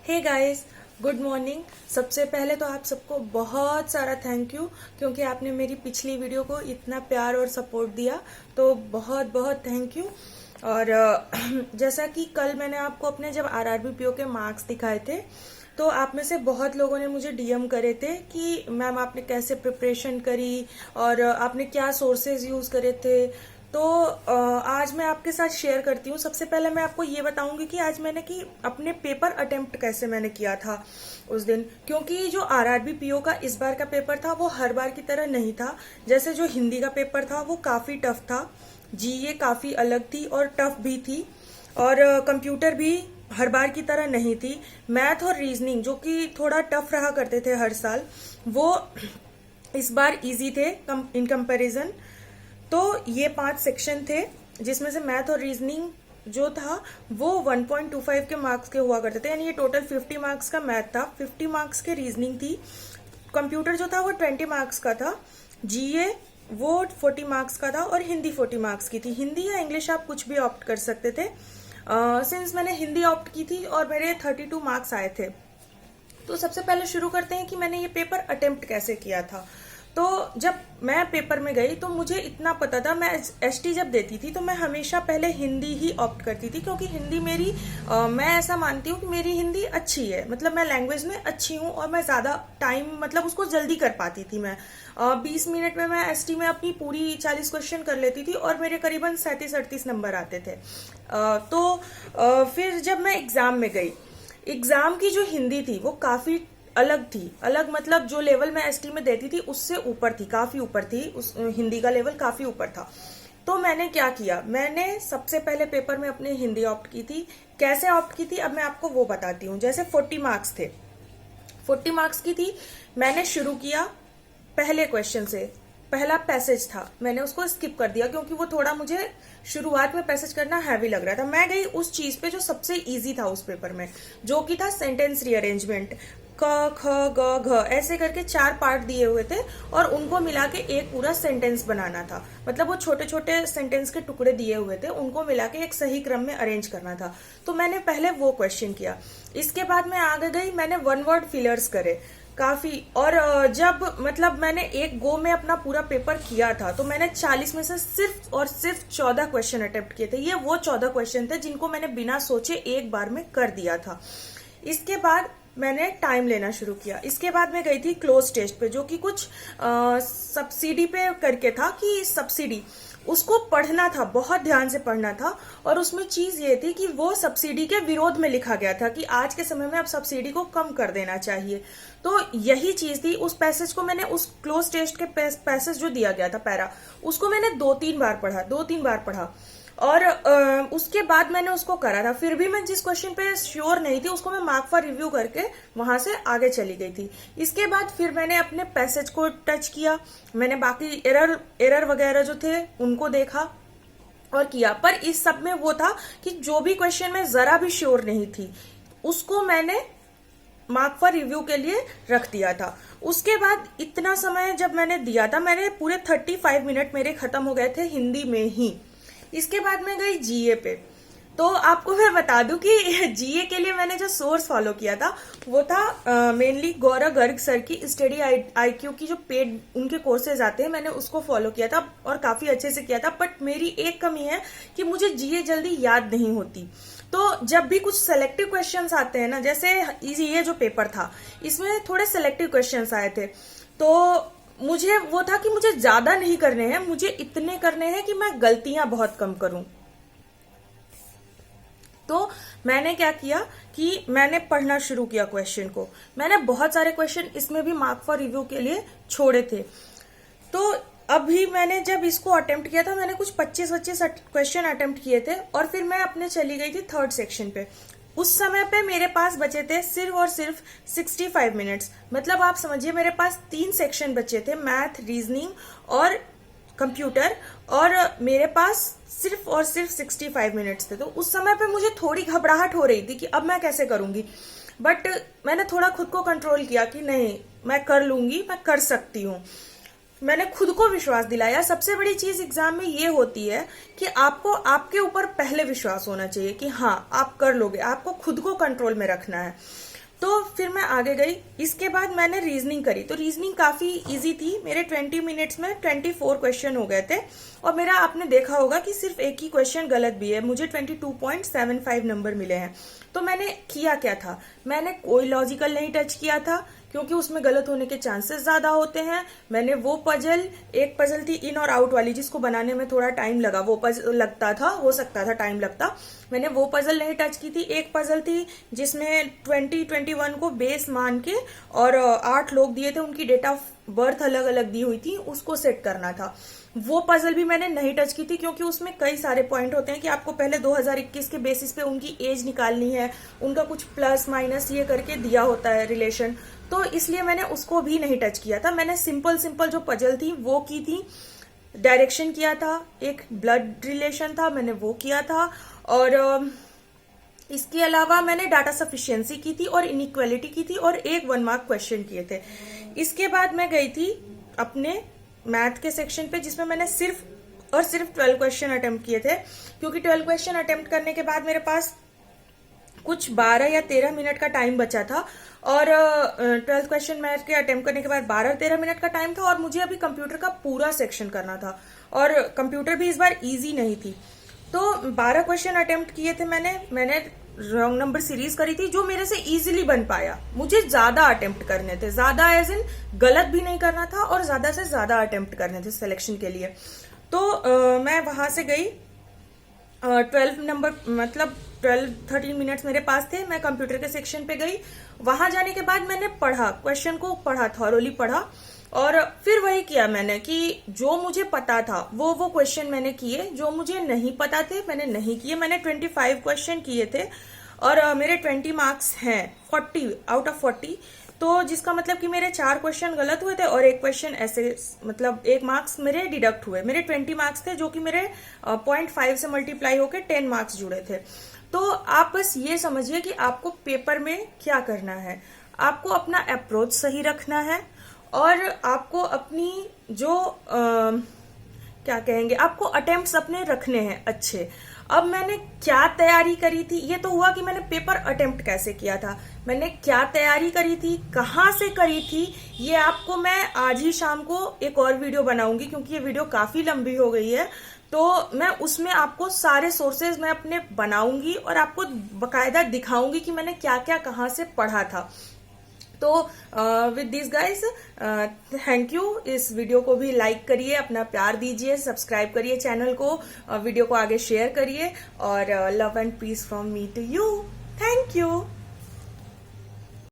Hey guys, good morning. सबसे पहले तो आप सबको बहुत सारा थैंक यू, क्योंकि आपने मेरी पिछली वीडियो को इतना प्यार और सपोर्ट दिया, तो बहुत बहुत थैंक यू। और जैसा कि कल मैंने आपको अपने जब आरआरबी पीओ के मार्क्स दिखाए थे, तो आप में से बहुत लोगों ने मुझे डीएम करे थे कि मैम आपने कैसे प्रिपरेशन करी और आपने क्या सोर्सेज यूज करे थे। तो आज मैं आपके साथ शेयर करती हूँ। सबसे पहले मैं आपको ये बताऊंगी कि आज मैंने कि अपने पेपर अटेम्प्ट कैसे मैंने किया था उस दिन, क्योंकि जो आरआरबी पीओ का इस बार का पेपर था वो हर बार की तरह नहीं था। जैसे जो हिंदी का पेपर था वो काफी टफ था, जीए काफी अलग थी और टफ भी थी, और कंप्यूटर भी हर बार की तरह नहीं थी। मैथ और रीजनिंग जो कि थोड़ा टफ रहा करते थे हर साल, वो इस बार इजी थे इन कंपैरिजन। तो ये 5 सेक्शन थे, जिसमें से मैथ और रीजनिंग जो था वो 1.25 के मार्क्स के हुआ करते थे, यानी ये टोटल 50 मार्क्स का मैथ था, 50 मार्क्स के रीजनिंग थी। कंप्यूटर जो था वो 20 मार्क्स का था, जीए वो 40 मार्क्स का था, और हिंदी 40 मार्क्स की थी। हिंदी या इंग्लिश आप कुछ भी ऑप्ट कर सकते थे। सिंस मैंने हिंदी ऑप्ट की थी और मेरे 32 मार्क्स आए थे, तो सबसे पहले शुरू करते हैं कि मैंने ये पेपर अटेम्प्ट कैसे किया था। तो जब मैं पेपर में गई तो मुझे इतना पता था, मैं एसटी जब देती थी तो मैं हमेशा पहले हिंदी ही ऑप्ट करती थी, क्योंकि हिंदी मेरी मैं ऐसा मानती हूँ कि मेरी हिंदी अच्छी है, मतलब मैं लैंग्वेज में अच्छी हूँ और मैं ज्यादा टाइम मतलब उसको जल्दी कर पाती थी। मैं 20 मिनट में मैं एसटी में अपनी पूरी 40 क्वेश्चन कर लेती थी और मेरे करीबन 37-38 नंबर आते थे। फिर जब मैं एग्जाम में गई, एग्जाम की जो हिंदी थी वो काफी अलग थी। अलग मतलब जो लेवल मैं एसटी में देती थी उससे ऊपर थी, काफी ऊपर थी, उस हिंदी का लेवल काफी ऊपर था। तो मैंने क्या किया, मैंने सबसे पहले पेपर में अपने हिंदी ऑप्ट की थी। कैसे ऑप्ट की थी अब मैं आपको वो बताती हूँ। जैसे 40 मार्क्स थे, 40 मार्क्स की थी, मैंने शुरू किया पहले क्वेश्चन से। पहला पैसेज था, मैंने उसको स्किप कर दिया क्योंकि वो थोड़ा मुझे शुरुआत में पैसेज करना हैवी लग रहा था। मैं गई उस चीज पे जो सबसे इजी था उस पेपर में, जो कि था सेंटेंस रीअरेंजमेंट। क ख ग घ ऐसे करके 4 पार्ट दिए हुए थे और उनको मिला के एक पूरा सेंटेंस बनाना था। मतलब वो छोटे छोटे सेंटेंस के टुकड़े दिए हुए थे, उनको मिला के एक सही क्रम में अरेंज करना था। तो मैंने पहले वो क्वेश्चन किया। इसके बाद मैं आगे गई, मैंने 1 वर्ड फिलर्स करे काफी। और जब मतलब मैंने एक गो में अपना पूरा पेपर किया था, तो मैंने 40 में से सिर्फ और सिर्फ 14 क्वेश्चन अटेम्प्ट किए थे। ये वो 14 क्वेश्चन थे जिनको मैंने बिना सोचे एक बार में कर दिया था। इसके बाद मैंने टाइम लेना शुरू किया। इसके बाद मैं गई थी क्लोज टेस्ट पे, जो कि कुछ सब्सिडी पे करके था, कि सब्सिडी उसको पढ़ना था, बहुत ध्यान से पढ़ना था। और उसमें चीज ये थी कि वो सब्सिडी के विरोध में लिखा गया था कि आज के समय में अब सब्सिडी को कम कर देना चाहिए। तो यही चीज थी। उस पैसेज को मैंने, उस क्लोज टेस्ट के पैसेज जो दिया गया था पैरा, उसको मैंने 2-3 बार पढ़ा, 2-3 बार पढ़ा। और उसके बाद मैंने उसको करा था। फिर भी मैं जिस क्वेश्चन पे श्योर नहीं थी उसको मैं मार्क फॉर रिव्यू करके वहां से आगे चली गई थी। इसके बाद फिर मैंने अपने पैसेज को टच किया, मैंने बाकी एरर वगैरह जो थे उनको देखा और किया। पर इस सब में वो था कि जो भी क्वेश्चन में जरा भी श्योर नहीं थी उसको मैंने मार्क फॉर रिव्यू के लिए रख दिया था। उसके बाद इतना समय जब मैंने दिया था, मैंने पूरे 35 मिनट मेरे खत्म हो गए थे हिंदी में ही। इसके बाद मैं गई जीए पे। तो आपको मैं बता दूं कि जीए के लिए मैंने जो सोर्स फॉलो किया था वो था मेनली गौरव गर्ग सर की स्टडी आईक्यू की जो पेड उनके कोर्सेज आते हैं, मैंने उसको फॉलो किया था और काफी अच्छे से किया था। बट मेरी एक कमी है कि मुझे जीए जल्दी याद नहीं होती। तो जब भी कुछ सेलेक्टिव क्वेश्चंस आते हैं ना, जैसे ये जो पेपर था इसमें थोड़े सेलेक्टिव क्वेश्चंस आए थे, तो मुझे वो था कि मुझे ज्यादा नहीं करने हैं, मुझे इतने करने हैं कि मैं गलतियां बहुत कम करूं। तो मैंने क्या किया कि मैंने पढ़ना शुरू किया क्वेश्चन को। मैंने बहुत सारे क्वेश्चन इसमें भी मार्क फॉर रिव्यू के लिए छोड़े थे। तो अभी मैंने जब इसको अटेम्प्ट किया था, मैंने कुछ 25-25 क्वेश्चन अटेम्प्ट किए थे और फिर मैं अपने चली गई थी 3rd सेक्शन पे। उस समय पे मेरे पास बचे थे सिर्फ और सिर्फ 65 मिनट्स। मतलब आप समझिए मेरे पास 3 सेक्शन बचे थे, मैथ, रीजनिंग और कंप्यूटर, और मेरे पास सिर्फ और सिर्फ 65 मिनट्स थे। तो उस समय पे मुझे थोड़ी घबराहट हो रही थी कि अब मैं कैसे करूंगी। बट मैंने थोड़ा खुद को कंट्रोल किया कि नहीं, मैं कर लूंगी, मैं कर सकती हूँ। मैंने खुद को विश्वास दिलाया। सबसे बड़ी चीज एग्जाम में ये होती है कि आपको आपके ऊपर पहले विश्वास होना चाहिए कि हाँ आप कर लोगे, आपको खुद को कंट्रोल में रखना है। तो फिर मैं आगे गई। इसके बाद मैंने रीजनिंग करी, तो रीजनिंग काफी इजी थी। मेरे 20 मिनट्स में 24 क्वेश्चन हो गए थे, और मेरा आपने देखा होगा कि सिर्फ एक ही क्वेश्चन गलत भी है, मुझे 22.75 नंबर मिले हैं। तो मैंने किया क्या था, मैंने कोई लॉजिकल नहीं टच किया था, क्योंकि उसमें गलत होने के चांसेस ज्यादा होते हैं। मैंने वो पजल, एक पजल थी इन और आउट वाली, जिसको बनाने में थोड़ा टाइम लगा, वो पजल लगता था, हो सकता था टाइम लगता, मैंने वो पजल नहीं टच की थी। एक पजल थी जिसमें 2021 को बेस मान के और 8 लोग दिए थे, उनकी डेट ऑफ बर्थ अलग अलग दी हुई थी, उसको सेट करना था। वो पजल भी मैंने नहीं टच की थी, क्योंकि उसमें कई सारे पॉइंट होते हैं कि आपको पहले 2021 के बेसिस पे उनकी एज निकालनी है, उनका कुछ प्लस माइनस ये करके दिया होता है रिलेशन, तो इसलिए मैंने उसको भी नहीं टच किया था। मैंने सिंपल सिंपल जो पजल थी वो की थी, डायरेक्शन किया था, एक ब्लड रिलेशन था मैंने वो किया था, और इसके अलावा मैंने डाटा सफिशिएंसी की थी और इनइक्वालिटी की थी, और एक 1 मार्क क्वेश्चन किए थे। इसके बाद मैं गई थी अपने मैथ के सेक्शन पे, जिसमें मैंने सिर्फ और सिर्फ 12 क्वेश्चन अटेम्प्ट किए थे, क्योंकि 12 क्वेश्चन अटेम्प्ट करने के बाद मेरे पास कुछ 12 या 13 मिनट का टाइम बचा था, और 12 क्वेश्चन मैथ के अटेम्प्ट करने के बाद 12-13 मिनट का टाइम था, और मुझे अभी कंप्यूटर का पूरा सेक्शन करना था, और कंप्यूटर भी इस बार इजी नहीं थी। तो 12 क्वेश्चन अटेम्प्ट किए थे मैंने रॉन्ग नंबर सीरीज करी थी, जो मेरे से इजीली बन पाया। मुझे ज्यादा अटेम्प्ट करने थे, ज्यादा एज इन गलत भी नहीं करना था, और ज्यादा से ज्यादा अटेम्प्ट करने थे सिलेक्शन के लिए। तो मैं वहां से गई, 12 नंबर मतलब 12-13 मिनट्स मेरे पास थे, मैं कंप्यूटर के सेक्शन पे गई। वहां जाने के बाद मैंने पढ़ा, क्वेश्चन को पढ़ा, थॉरोली पढ़ा, और फिर वही किया मैंने कि जो मुझे पता था वो क्वेश्चन मैंने किए, जो मुझे नहीं पता थे मैंने नहीं किए। मैंने 25 क्वेश्चन किए थे, और मेरे 20 मार्क्स हैं 40 आउट ऑफ 40, तो जिसका मतलब कि मेरे 4 क्वेश्चन गलत हुए थे, और एक क्वेश्चन ऐसे, मतलब 1 मार्क्स मेरे डिडक्ट हुए। मेरे 20 मार्क्स थे, जो कि मेरे 0.5 से मल्टीप्लाई होकर 10 मार्क्स जुड़े थे। तो आप बस ये समझिए कि आपको पेपर में क्या करना है, आपको अपना अप्रोच सही रखना है, और आपको अपनी जो क्या कहेंगे, आपको अटेम्प्ट्स अपने रखने हैं अच्छे। अब मैंने क्या तैयारी करी थी, ये तो हुआ कि मैंने पेपर अटेम्प्ट कैसे किया था, मैंने क्या तैयारी करी थी, कहाँ से करी थी, ये आपको मैं आज ही शाम को एक और वीडियो बनाऊंगी, क्योंकि ये वीडियो काफी लंबी हो गई है। तो मैं उसमें आपको सारे सोर्सेज मैं अपने बनाऊंगी, और आपको बकायदा दिखाऊंगी कि मैंने क्या क्या कहाँ से पढ़ा था। तो with this guys, thank you. इस वीडियो को भी लाइक करिए, अपना प्यार दीजिए, सब्सक्राइब करिए चैनल को, वीडियो को आगे शेयर करिए, और love and peace from me to you. Thank you.